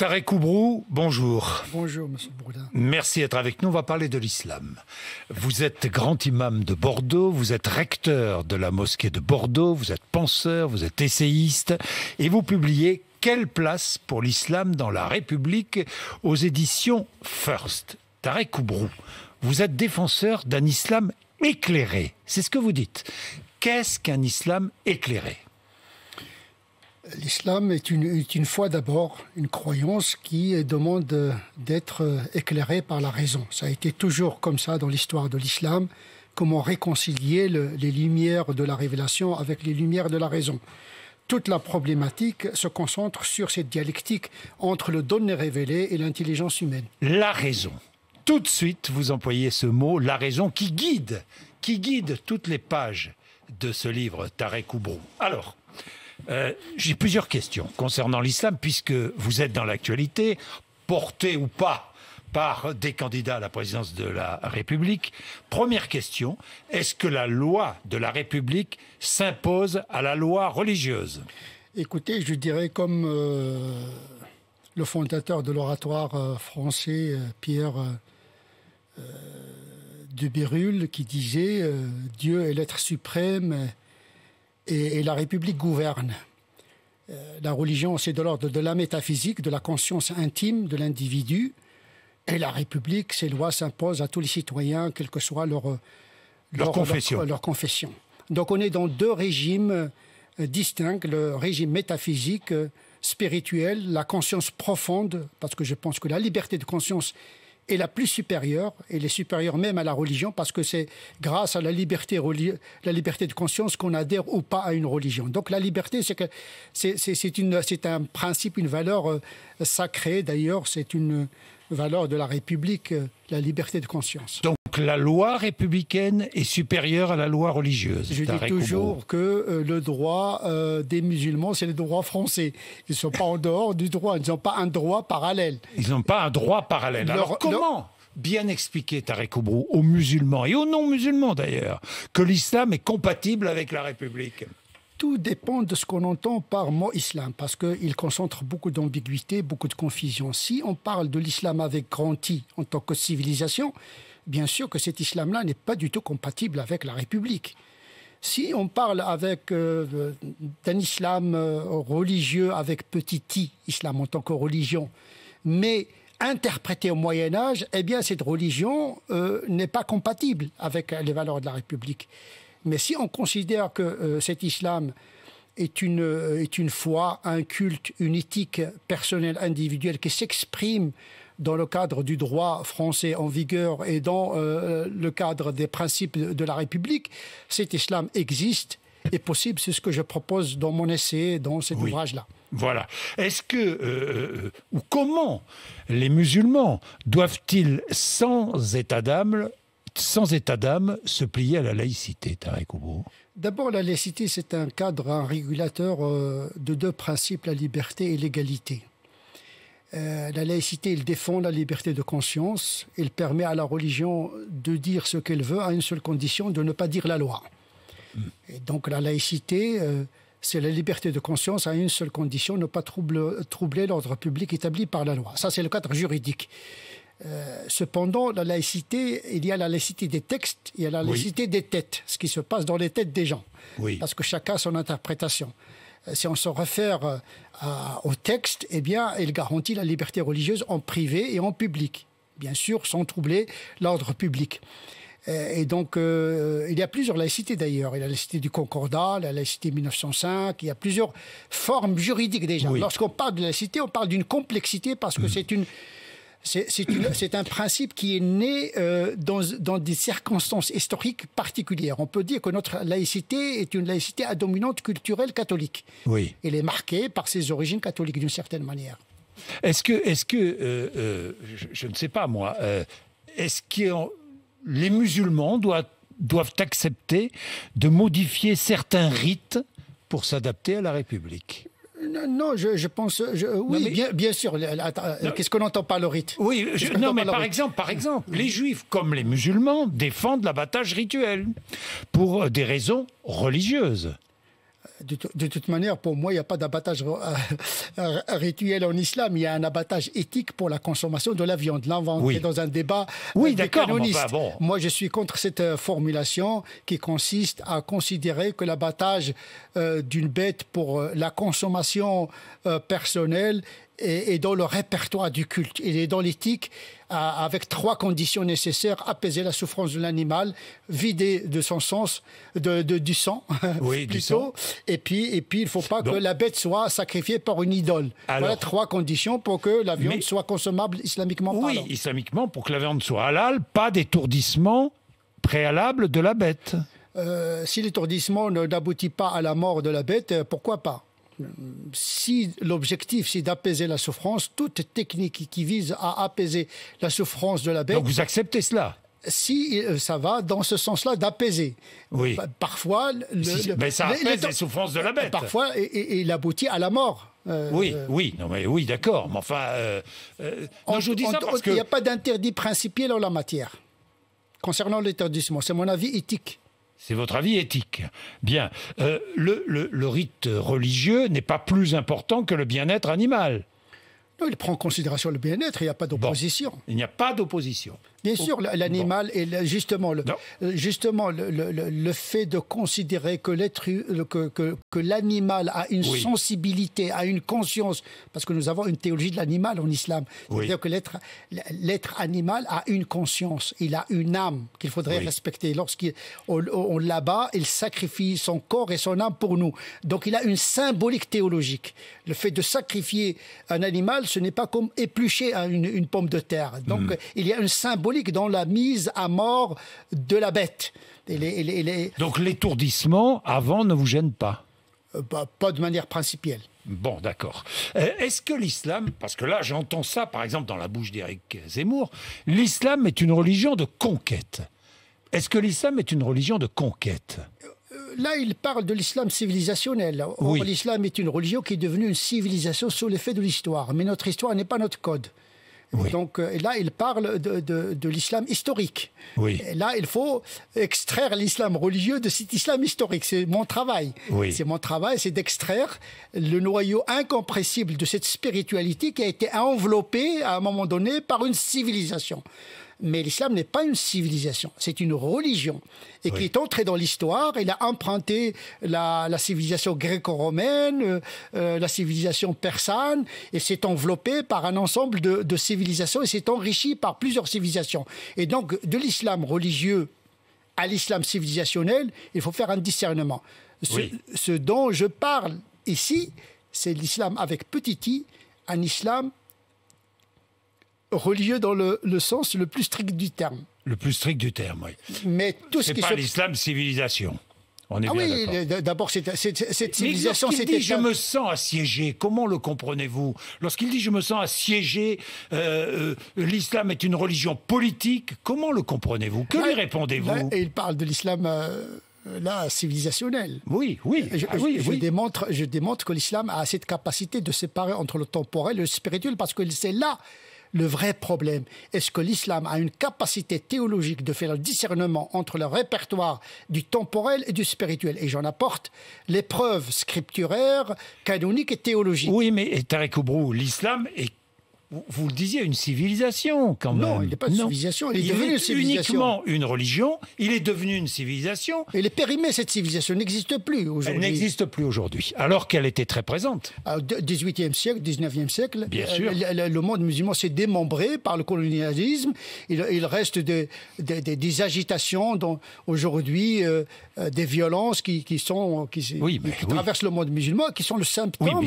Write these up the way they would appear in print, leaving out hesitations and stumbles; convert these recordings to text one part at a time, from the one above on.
Tarek Oubrou, bonjour. Bonjour, monsieur Bourdin. Merci d'être avec nous. On va parler de l'islam. Vous êtes grand imam de Bordeaux, vous êtes recteur de la mosquée de Bordeaux, vous êtes penseur, vous êtes essayiste et vous publiez « Quelle place pour l'islam dans la République » aux éditions First. Tarek Oubrou, vous êtes défenseur d'un islam éclairé. C'est ce que vous dites. Qu'est-ce qu'un islam éclairé ? L'islam est une foi d'abord, une croyance qui demande d'être éclairée par la raison. Ça a été toujours comme ça dans l'histoire de l'islam. Comment réconcilier les lumières de la révélation avec les lumières de la raison. Toute la problématique se concentre sur cette dialectique entre le donné révélé et l'intelligence humaine. La raison. Tout de suite, vous employez ce mot, la raison, qui guide toutes les pages de ce livre, Tarek Oubrou. Alors, j'ai plusieurs questions concernant l'islam, puisque vous êtes dans l'actualité, porté ou pas par des candidats à la présidence de la République. Première question, est-ce que la loi de la République s'impose à la loi religieuse ? Écoutez, je dirais comme le fondateur de l'oratoire français, Pierre de Bérulle, qui disait « Dieu est l'être suprême » et la République gouverne. La religion, c'est de l'ordre de la métaphysique, de la conscience intime de l'individu. Et la République, ses lois s'imposent à tous les citoyens, quelle que soit leur confession. Donc on est dans deux régimes distincts. Le régime métaphysique, spirituel, la conscience profonde, parce que je pense que la liberté de conscience est la plus supérieure, et elle est supérieure même à la religion, parce que c'est grâce à la liberté de conscience qu'on adhère ou pas à une religion. Donc la liberté, c'est un principe, une valeur sacrée. D'ailleurs, c'est une valeur de la République, la liberté de conscience. Donc la loi républicaine est supérieure à la loi religieuse. Je dis toujours que le droit des musulmans, c'est le droit français. Ils ne sont pas en dehors du droit, ils n'ont pas un droit parallèle. Ils n'ont pas un droit parallèle. Alors comment bien expliquer, Tarek Oubrou, aux musulmans et aux non-musulmans d'ailleurs, que l'islam est compatible avec la République ? Tout dépend de ce qu'on entend par mot islam, parce qu'il concentre beaucoup d'ambiguïté, beaucoup de confusion. Si on parle de l'islam avec grand I en tant que civilisation, bien sûr que cet islam-là n'est pas du tout compatible avec la République. Si on parle d'un islam religieux avec petit i, islam en tant que religion, mais interprété au Moyen-Âge, eh bien cette religion n'est pas compatible avec les valeurs de la République. Mais si on considère que cet islam est une foi, un culte, une éthique personnelle, individuelle qui s'exprime dans le cadre du droit français en vigueur et dans le cadre des principes de la République, cet islam existe, est possible. C'est ce que je propose dans mon essai, dans cet ouvrage-là. Voilà. Est-ce que, ou comment les musulmans doivent-ils, sans état d'âme, se plier à la laïcité, Tarek Oubrou ? D'abord, la laïcité, c'est un cadre, un régulateur de deux principes, la liberté et l'égalité. La laïcité, elle défend la liberté de conscience. Elle permet à la religion de dire ce qu'elle veut à une seule condition, de ne pas dire la loi. Et donc la laïcité, c'est la liberté de conscience à une seule condition, ne pas troubler l'ordre public établi par la loi. Ça, c'est le cadre juridique. Cependant, la laïcité, il y a la laïcité des textes, il y a la laïcité des têtes, ce qui se passe dans les têtes des gens. Parce que chacun a son interprétation. Si on se réfère au texte, eh bien, il garantit la liberté religieuse en privé et en public, bien sûr, sans troubler l'ordre public. Et donc, il y a plusieurs laïcités d'ailleurs. Il y a la laïcité du Concordat, la laïcité 1905, il y a plusieurs formes juridiques déjà. Lorsqu'on parle de laïcité, on parle d'une complexité parce que c'est un principe qui est né dans des circonstances historiques particulières. On peut dire que notre laïcité est une laïcité à dominante culturelle catholique. Elle est marquée par ses origines catholiques d'une certaine manière. Est-ce que je ne sais pas moi, est-ce que les musulmans doivent accepter de modifier certains rites pour s'adapter à la République ? Non, je pense... oui, bien sûr. Qu'est-ce qu'on entend par le rite ? Oui, mais par exemple, les juifs, comme les musulmans, défendent l'abattage rituel pour des raisons religieuses. De toute manière, pour moi, il n'y a pas d'abattage rituel en islam. Il y a un abattage éthique pour la consommation de la viande. Là, on va entrer dans un débat de canonistes. Bon. Moi, je suis contre cette formulation qui consiste à considérer que l'abattage d'une bête pour la consommation personnelle est dans le répertoire du culte. Il est dans l'éthique avec 3 conditions nécessaires: apaiser la souffrance de l'animal, vider de son sens, du sang, oui, plutôt, du sang. Et puis il ne faut pas que la bête soit sacrifiée par une idole. Alors, voilà 3 conditions pour que la viande soit consommable islamiquement parlant. Oui, islamiquement, pour que la viande soit halal, pas d'étourdissement préalable de la bête. Si l'étourdissement n'aboutit pas à la mort de la bête, pourquoi pas? Si l'objectif c'est d'apaiser la souffrance, toute technique qui vise à apaiser la souffrance de la bête... Donc vous acceptez cela? Si ça va dans ce sens-là d'apaiser. Oui. Parfois... mais ça apaise les souffrances de la bête. Parfois, il aboutit à la mort. Oui, d'accord. Mais enfin... je vous dis ça parce que... Il n'y a pas d'interdit principiel en la matière. Concernant l'interdissement, c'est mon avis éthique. C'est votre avis éthique. Bien. Le rite religieux n'est pas plus important que le bien-être animal. Non, il prend en considération le bien-être, il n'y a pas d'opposition. Bon, il n'y a pas d'opposition. Bien sûr, l'animal, est justement, le fait de considérer que l'animal a une sensibilité, a une conscience, parce que nous avons une théologie de l'animal en islam. C'est-à-dire que l'être animal a une conscience, il a une âme qu'il faudrait respecter. Lorsqu'on l'abat, il sacrifie son corps et son âme pour nous. Donc il a une symbolique théologique. Le fait de sacrifier un animal, ce n'est pas comme éplucher une pomme de terre. Donc il y a une symbolique dans la mise à mort de la bête. Donc l'étourdissement avant ne vous gêne pas? Pas de manière principielle. Bon, d'accord. Est-ce que l'islam, parce que là j'entends ça par exemple dans la bouche d'Éric Zemmour, l'islam est une religion de conquête. Est-ce que l'islam est une religion de conquête? Là, il parle de l'islam civilisationnel. Or, l'islam est une religion qui est devenue une civilisation sous l'effet de l'histoire. Mais notre histoire n'est pas notre code. Donc là, il parle de l'islam historique. Et là, il faut extraire l'islam religieux de cet islam historique. C'est mon travail. C'est mon travail, c'est d'extraire le noyau incompressible de cette spiritualité qui a été enveloppée à un moment donné par une civilisation. Mais l'islam n'est pas une civilisation, c'est une religion. Et qui est entrée dans l'histoire. Il a emprunté la civilisation gréco-romaine, la civilisation persane, et s'est enveloppé par un ensemble de civilisations, et s'est enrichi par plusieurs civilisations. Et donc, de l'islam religieux à l'islam civilisationnel, il faut faire un discernement. Ce dont je parle ici, c'est l'islam avec petit i, un islam religieux dans le sens le plus strict du terme. Le plus strict du terme, oui. Mais tout ce qui pas l'islam civilisation. On est bien d'accord. D'abord, cette civilisation... Mais lorsqu'il dit « je me sens assiégé », comment le comprenez-vous? Lorsqu'il dit « je me sens assiégé », l'islam est une religion politique, comment le comprenez-vous? Que lui répondez-vous? Il parle de l'islam... civilisationnel. Je démontre que l'islam a cette capacité de séparer entre le temporel et le spirituel, parce que c'est là le vrai problème. Est-ce que l'islam a une capacité théologique de faire le discernement entre le répertoire du temporel et du spirituel? Et j'en apporte les preuves scripturaires, canoniques et théologiques. Oui, mais Tarek Oubrou, l'islam est, vous le disiez, une civilisation quand même. Non, il n'est pas une civilisation, il est devenu une civilisation. Uniquement une religion, il est devenu une civilisation. Et les périmés, cette civilisation n'existe plus aujourd'hui. Elle n'existe plus aujourd'hui, alors qu'elle était très présente. Au XVIIIe siècle, XIXe siècle, bien sûr. Le monde musulman s'est démembré par le colonialisme. Il reste des agitations, aujourd'hui, des violences qui traversent le monde musulman, qui sont le symptôme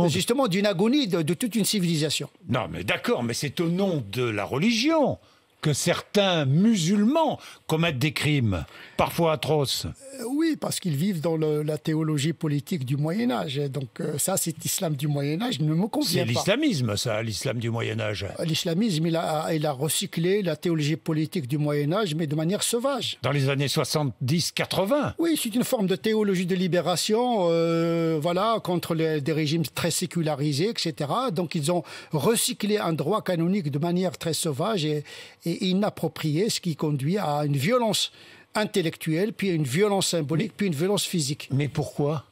justement d'une agonie de toute une civilisation. Non, mais d'accord, mais c'est au nom de la religion que certains musulmans commettent des crimes, parfois atroces. Oui, parce qu'ils vivent dans la théologie politique du Moyen-Âge. Donc ça, cet islam du Moyen-Âge ne me convient pas. C'est l'islamisme, ça, l'islam du Moyen-Âge. L'islamisme, il a recyclé la théologie politique du Moyen-Âge, mais de manière sauvage. Dans les années 70-80. Oui, c'est une forme de théologie de libération, contre des régimes très sécularisés, etc. Donc ils ont recyclé un droit canonique de manière très sauvage et inappropriée, ce qui conduit à une violence intellectuelle, puis une violence symbolique, puis une violence physique. Mais pourquoi?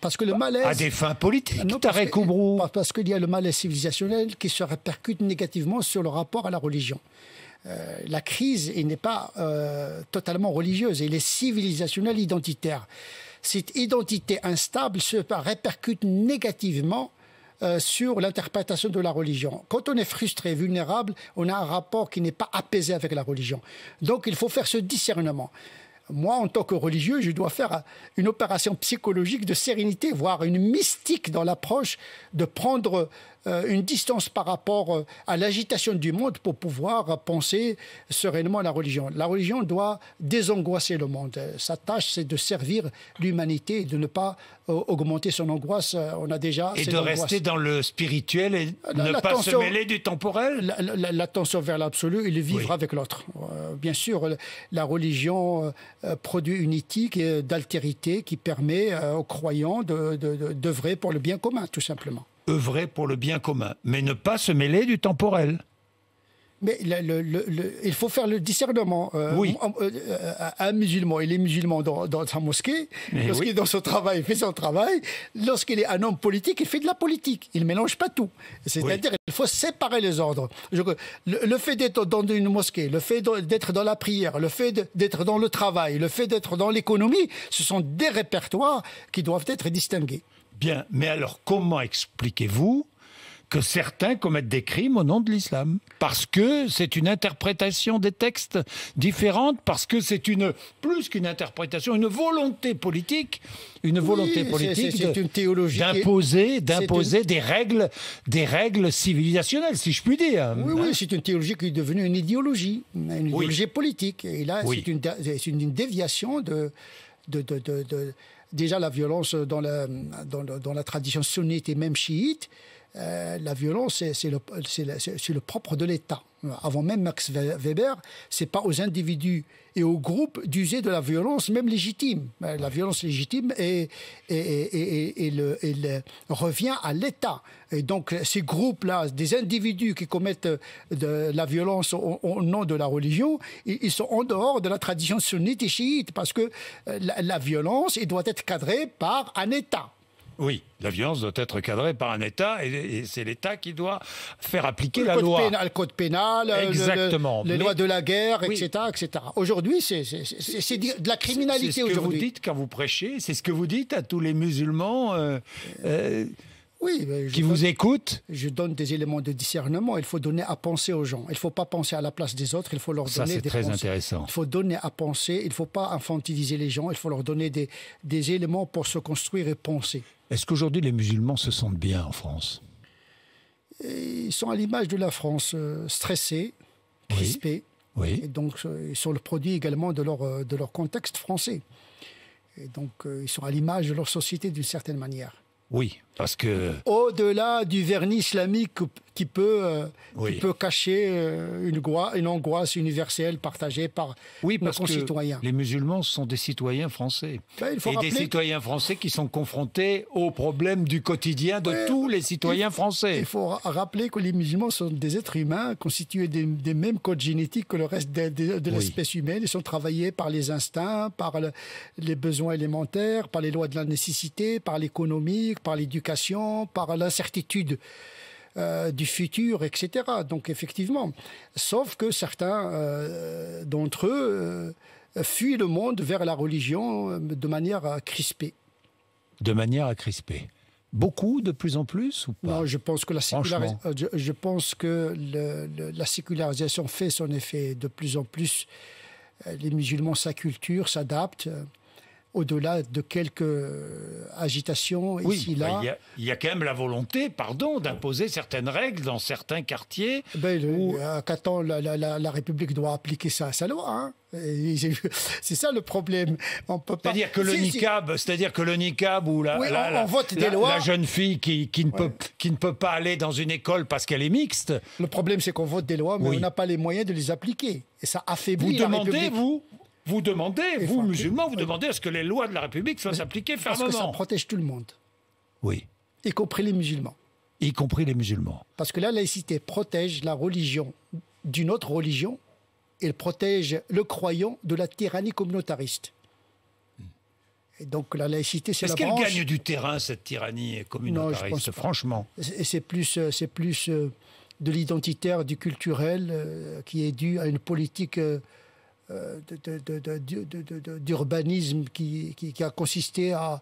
Parce que le malaise... À des fins politiques, Non, Tarek Oubrou. parce qu'il y a le malaise civilisationnel qui se répercute négativement sur le rapport à la religion. La crise n'est pas totalement religieuse, elle est civilisationnelle, identitaire. Cette identité instable se répercute négativement sur l'interprétation de la religion. Quand on est frustré, vulnérable, on a un rapport qui n'est pas apaisé avec la religion. Donc il faut faire ce discernement. Moi, en tant que religieux, je dois faire une opération psychologique de sérénité, voire une mystique dans l'approche, de prendre une distance par rapport à l'agitation du monde pour pouvoir penser sereinement à la religion. La religion doit désangoisser le monde. Sa tâche, c'est de servir l'humanité et de ne pas augmenter son angoisse. On a déjà et de rester dans le spirituel et ne pas se mêler du temporel. L'attention vers l'absolu et le vivre avec l'autre. Bien sûr, la religion produit une éthique d'altérité qui permet aux croyants d'œuvrer pour le bien commun, tout simplement. Œuvrer pour le bien commun, mais ne pas se mêler du temporel. Mais il faut faire le discernement. Oui. Un musulman, il est musulman dans sa mosquée. Lorsqu'il est dans son travail, il fait son travail. Lorsqu'il est un homme politique, il fait de la politique. Il ne mélange pas tout. C'est-à-dire qu'il faut séparer les ordres. Le fait d'être dans une mosquée, le fait d'être dans la prière, le fait d'être dans le travail, le fait d'être dans l'économie, ce sont des répertoires qui doivent être distingués. Bien, mais alors comment expliquez-vous que certains commettent des crimes au nom de l'islam? Parce que c'est une interprétation des textes différente, parce que c'est plus qu'une interprétation, une volonté politique, c'est une théologie d'imposer des règles civilisationnelles, si je puis dire. Oui, c'est une théologie qui est devenue une idéologie politique. Et là, c'est une déviation déjà la violence dans la tradition sunnite et même chiite. La violence, c'est le propre de l'État. Avant même Max Weber, c'est pas aux individus et aux groupes d'user de la violence, même légitime. La violence légitime revient à l'État. Et donc ces groupes-là, des individus qui commettent de la violence au nom de la religion, ils sont en dehors de la tradition sunnite et chiite, parce que la violence, elle doit être cadrée par un État. Oui, la violence doit être cadrée par un État et c'est l'État qui doit faire appliquer la loi. Le code pénal, les lois de la guerre, etc. Aujourd'hui, c'est de la criminalité. C'est ce que vous dites quand vous prêchez, c'est ce que vous dites à tous les musulmans qui vous écoutent. Je donne des éléments de discernement. Il faut donner à penser aux gens. Il ne faut pas penser à la place des autres. Il faut leur donner des pensées. Ça, c'est très intéressant. Il faut donner à penser. Il ne faut pas infantiliser les gens. Il faut leur donner des éléments pour se construire et penser. Est-ce qu'aujourd'hui, les musulmans se sentent bien en France? Ils sont à l'image de la France, stressés, crispés. Oui. Et donc, ils sont le produit également de leur contexte français. Et donc, ils sont à l'image de leur société d'une certaine manière. Oui, parce que... Au-delà du vernis islamique qui peut cacher une angoisse universelle partagée par nos concitoyens. Les musulmans sont des citoyens français. Des citoyens français qui sont confrontés aux problèmes du quotidien de tous les citoyens français. Il faut rappeler que les musulmans sont des êtres humains constitués des mêmes codes génétiques que le reste de l'espèce humaine. Ils sont travaillés par les instincts, par les besoins élémentaires, par les lois de la nécessité, par l'économie, par l'éducation, par l'incertitude du futur, etc. Donc effectivement, sauf que certains d'entre eux fuient le monde vers la religion de manière crispée. De manière à crisper. Beaucoup, de plus en plus, ou pas? Non, je pense que la sécularisation fait son effet. De plus en plus, les musulmans s'acculturent, s'adaptent. Au-delà de quelques agitations ici, là. Il y a quand même la volonté, d'imposer certaines règles dans certains quartiers. Qu'attend la République doit appliquer sa loi. Hein. C'est ça le problème. C'est-à-dire que le niqab ou la jeune fille qui ne peut pas aller dans une école parce qu'elle est mixte. Le problème, c'est qu'on vote des lois, mais on n'a pas les moyens de les appliquer. Et ça affaiblit la République. Vous demandez, musulmans, vous demandez à ce que les lois de la République soient appliquées fermement. Parce que ça protège tout le monde. Oui. Y compris les musulmans. Y compris les musulmans. Parce que la laïcité protège la religion d'une autre religion. Elle protège le croyant de la tyrannie communautariste. Et donc la laïcité, c'est la branche... branche... Est-ce qu'elle gagne du terrain, cette tyrannie communautariste, franchement? C'est plus de l'identitaire, du culturel, qui est dû à une politique d'urbanisme qui a consisté à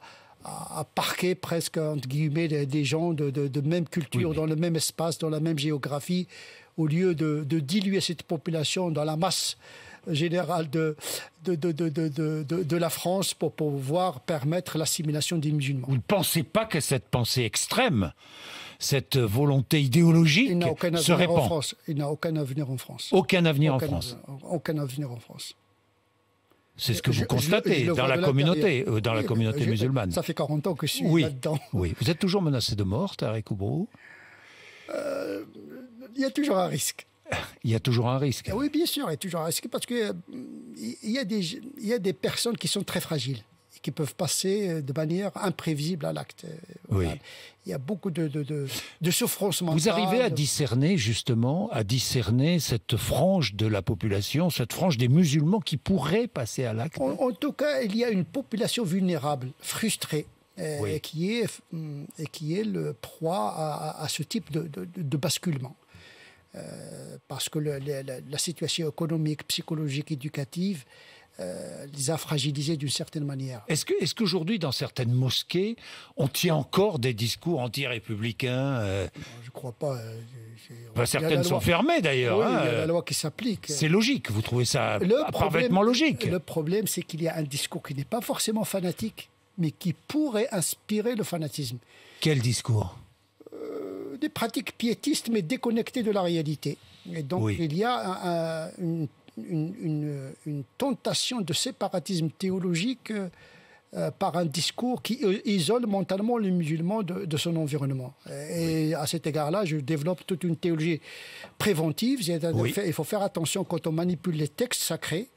parquer presque, entre guillemets, des gens de même culture, dans le même espace, dans la même géographie, au lieu de diluer cette population dans la masse générale de la France pour pouvoir permettre l'assimilation des musulmans. Vous ne pensez pas que cette pensée extrême, cette volonté idéologique se répand? Il n'a aucun avenir en France. Aucun avenir en France. Aucun avenir en France. C'est ce que vous constatez dans la communauté musulmane. Ça fait 40 ans que je suis là-dedans. Oui. Vous êtes toujours menacé de mort, Tarek Oubrou? Il y a toujours un risque. Il y a toujours un risque. Oui, bien sûr, il y a toujours un risque parce qu'il y a des personnes qui sont très fragiles et qui peuvent passer de manière imprévisible à l'acte. Oui. Il y a beaucoup de souffrance mentale. Vous arrivez à discerner, justement, cette frange de la population, cette frange des musulmans qui pourraient passer à l'acte? En tout cas, il y a une population vulnérable, frustrée, et qui est le proie à ce type de basculement. Parce que la situation économique, psychologique, éducative les a fragilisés d'une certaine manière. Est-ce qu'aujourd'hui, dans certaines mosquées, on tient encore des discours anti-républicains Je ne crois pas. Certaines sont fermées, d'ailleurs. Oui, il y a la loi qui s'applique. C'est logique, vous trouvez ça parfaitement logique? Le problème, c'est qu'il y a un discours qui n'est pas forcément fanatique, mais qui pourrait inspirer le fanatisme. Quel discours? Des pratiques piétistes, mais déconnectées de la réalité. Et donc, il y a une tentation de séparatisme théologique par un discours qui isole mentalement le musulman de son environnement. Et à cet égard-là, je développe toute une théologie préventive. Il faut faire attention quand on manipule les textes sacrés,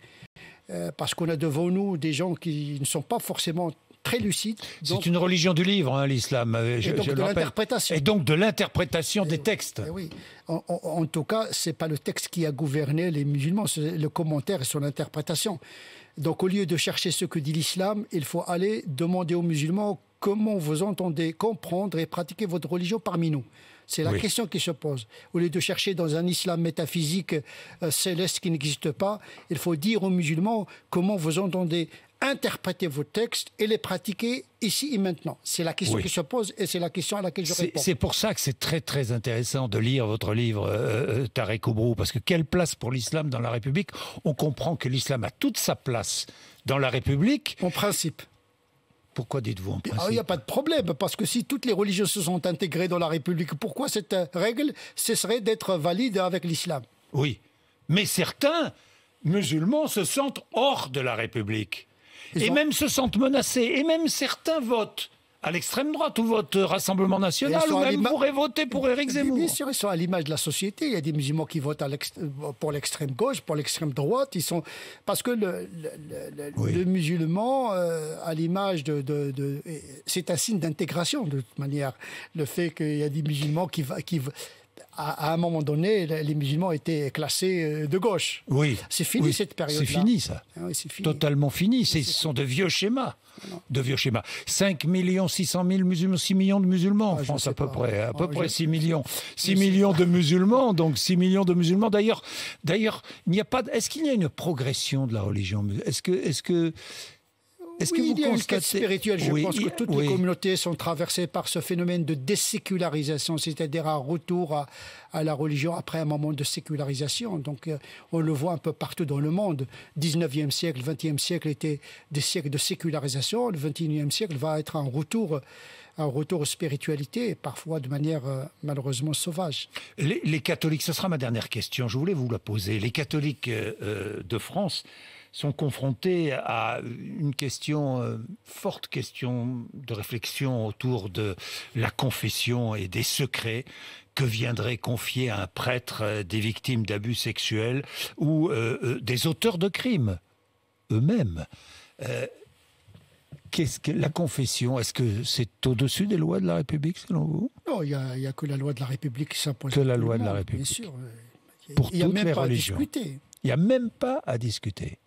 parce qu'on a devant nous des gens qui ne sont pas forcément très lucide. C'est une religion du livre, l'islam. Et donc de l'interprétation. Et donc de l'interprétation des textes. Oui. En tout cas, ce n'est pas le texte qui a gouverné les musulmans, c'est le commentaire et son interprétation. Donc au lieu de chercher ce que dit l'islam, il faut aller demander aux musulmans comment vous entendez comprendre et pratiquer votre religion parmi nous. C'est la question qui se pose. Au lieu de chercher dans un islam métaphysique céleste qui n'existe pas, il faut dire aux musulmans comment vous entendez interpréter vos textes et les pratiquer ici et maintenant. C'est la question qui se pose et c'est la question à laquelle je réponds. C'est pour ça que c'est très très intéressant de lire votre livre, Tarek Oubrou, parce que quelle place pour l'islam dans la République? On comprend que l'islam a toute sa place dans la République. En principe. Pourquoi dites-vous en principe? Il n'y a pas de problème, parce que si toutes les religions se sont intégrées dans la République, pourquoi cette règle cesserait d'être valide avec l'islam? Oui, mais certains musulmans se sentent hors de la République. Même se sentent menacés. Et même certains votent à l'extrême droite ou votent Rassemblement National ou même pourraient voter pour Éric Zemmour. Bien sûr, ils sont à l'image de la société. Il y a des musulmans qui votent pour l'extrême gauche, pour l'extrême droite. Parce que le musulman, à l'image c'est un signe d'intégration de toute manière. Le fait qu'il y a des musulmans qui à un moment donné, les musulmans étaient classés de gauche. Oui. C'est fini cette période-là. C'est fini ça. Oui, c'est fini. Totalement fini. Ce sont de vieux schémas. De vieux schémas. 5 600 000 musulmans, 6 millions de musulmans en France à peu près. À peu près 6 millions. 6 millions de musulmans, donc 6 millions de musulmans. D'ailleurs, il n'y a pas. Est-ce qu'il y a une progression de la religion? Est-ce que il y a une quête spirituelle. Je pense que toutes les communautés sont traversées par ce phénomène de désécularisation, c'est-à-dire un retour à la religion après un moment de sécularisation. Donc, on le voit un peu partout dans le monde. 19e siècle, 20e siècle étaient des siècles de sécularisation. Le 21e siècle va être un retour aux spiritualités, parfois de manière malheureusement sauvage. Les catholiques, ce sera ma dernière question, je voulais vous la poser. Les catholiques de France sont confrontés à une forte question de réflexion autour de la confession et des secrets que viendraient confier à un prêtre des victimes d'abus sexuels ou des auteurs de crimes eux-mêmes. Qu'est-ce que la confession? Est-ce que c'est au-dessus des lois de la République, selon vous? Non, il n'y a que la loi de la République qui s'impose. Que la loi de la République. Bien sûr. Pour toutes les religions. Il n'y a même pas à discuter.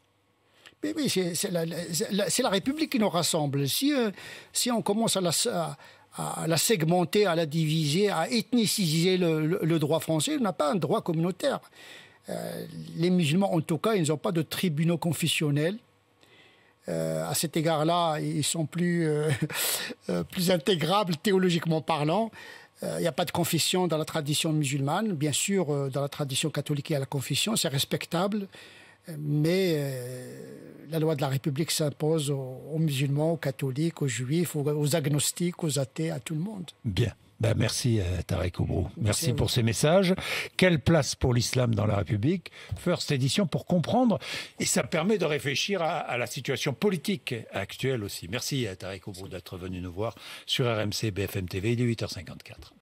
Mais oui, c'est la République qui nous rassemble. Si on commence à la segmenter, à la diviser, à ethniciser le droit français, on n'a pas un droit communautaire. Les musulmans, en tout cas, ils n'ont pas de tribunaux confessionnels. À cet égard-là, ils sont plus intégrables théologiquement parlant. Il n'y a pas de confession dans la tradition musulmane. Bien sûr, dans la tradition catholique, il y a la confession, c'est respectable. Mais la loi de la République s'impose aux musulmans, aux catholiques, aux juifs, aux agnostiques, aux athées, à tout le monde. Bien. Ben merci Tarek Oubrou. Merci pour ces messages. Quelle place pour l'islam dans la République? First Edition pour comprendre. Et ça permet de réfléchir à la situation politique actuelle aussi. Merci Tarek Oubrou d'être venu nous voir sur RMC BFM TV. Il est 8h54.